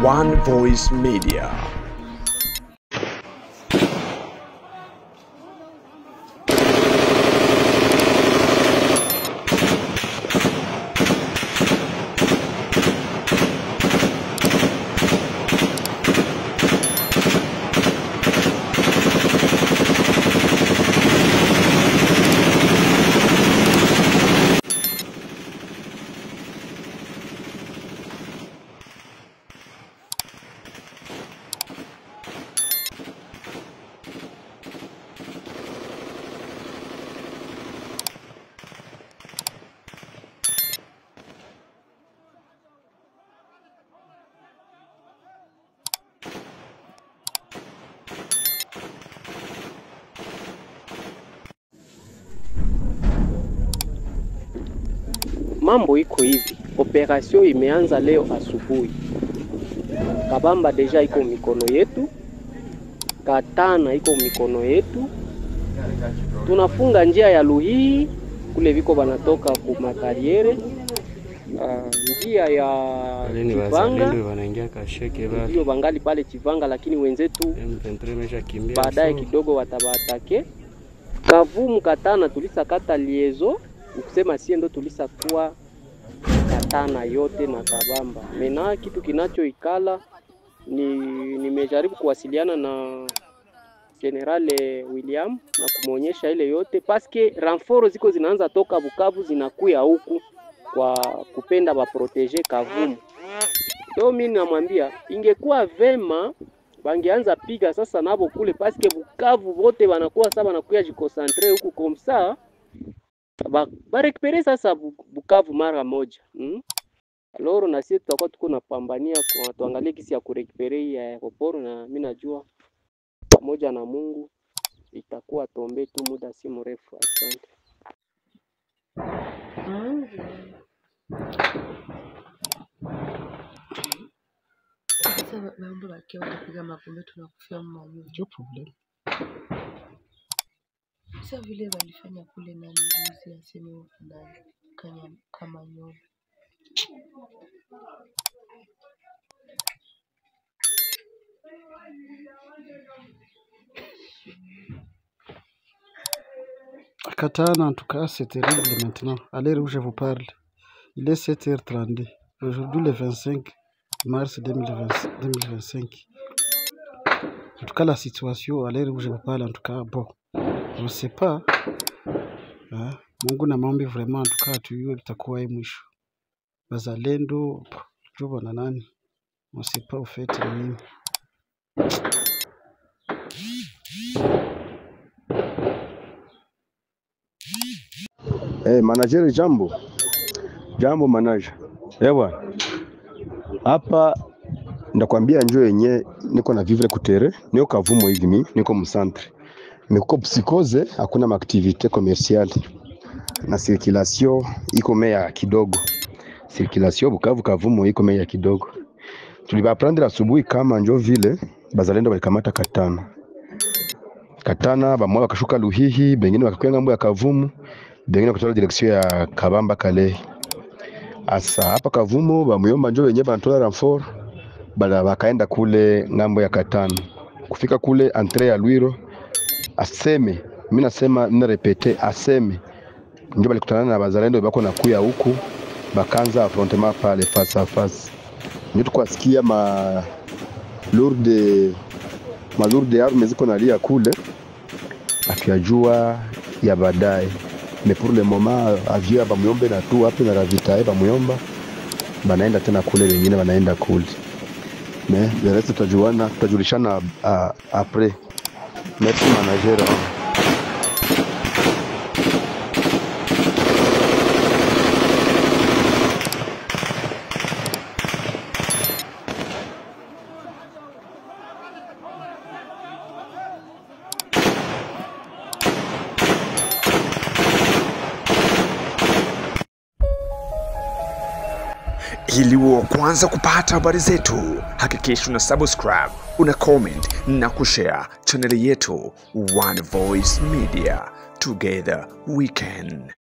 One Voice Media. Mambo iko hivi, operation imeanza leo asubuhi. Kabamba deja iko mikono yetu, Katana iko mikono yetu. Tunafunga njia ya Luhihi kule viko banatoka ku makariere. Njia ya Chivanga wanaingia Kasheke bali hiyo bangali pale Chivanga, lakini wenzetu baadaye kidogo watabatake. Kavumu Katana tulisakata liezo, ukisema sie ndo tulisakuwa Katana yote na Kabamba. Mena kitu kinachoikala nimejaribu kuwasiliana na Generale William na kumuonyesha ile yote paske renfort ziko zinaanza toka Bukavu zinakuya huku kwa kupenda ba proteger Kavumu. Ndio mimi namwambia ingekuwa vema bangeanza piga sasa nabo kule paske Bukavu wote wanakuwa sasa wanakuya jikosantre huku komsa ba récupérer sasa Bukavu mara moja. Alors na sisi tutakuwa tuko napambania kwa tuangalie kisi ya kurecuperate ya aeroport, na mimi najua pamoja na Mungu itakuwa tombe tu muda si mrefu. Asante. Sasa mambo bakia watapiga makombe tunakufia mmoja. Ndio problem. Sasa vile walifanya kule na mjuzi aseme ndani kama nyoba. Katana, en tout cas, c'est terrible maintenant. À l'heure où je vous parle, il est 7h32. Aujourd'hui, le 25 mars 2025. En tout cas, la situation, à l'heure où je vous parle, en tout cas, bon, on ne sait pas. Mungu na maombi vraiment, en tout cas, tuyue litakuwa mwisho. Bazalendo, joba na nani, on ne sait pas au fait nini. Manager jambo manager. Ewa. Hapa ndakwambia njoo yenye niko na vivre kutere, niko Kavumu hivi mimi, niko mcentre. Niko psychose, hakuna activité commerciale. Na circulation iko meya kidogo. Circulation Bukavu Kavumu iko meya kidogo. Tulibaprendre asubuhi kama njoo vile bazalendo walikamata Katana bamwa wakashuka Luhihi, bengine wakakwenda ngambo ya Kavumu, bengine wakatoa direction ya Kabamba Kale. Asa hapa Kavumu bamuyomba njoo wenyewe banatoa renfort, bala wakaenda kule ngambo ya Katana. Kufika kule entrée ya Lwiro, aseme, mimi nasema nina repete, aseme njoo balikutana na bazalendo bako na kuya huku, bakanza affrontement pale face à face. Ndio tukwasikia lourde armes ziko nalia kule, akijua ya baadaye. Mais pour le moment avio bamuyombe na tu hapo na ravitae bamuyomba banaenda tena kule, wengine wanaenda kule. Mais le reste tutajulishana après. Merci manager. Ili uwe kwanza kupata habari zetu, hakikisha una subscribe, una comment na kushare channel yetu One Voice Media. Together we can.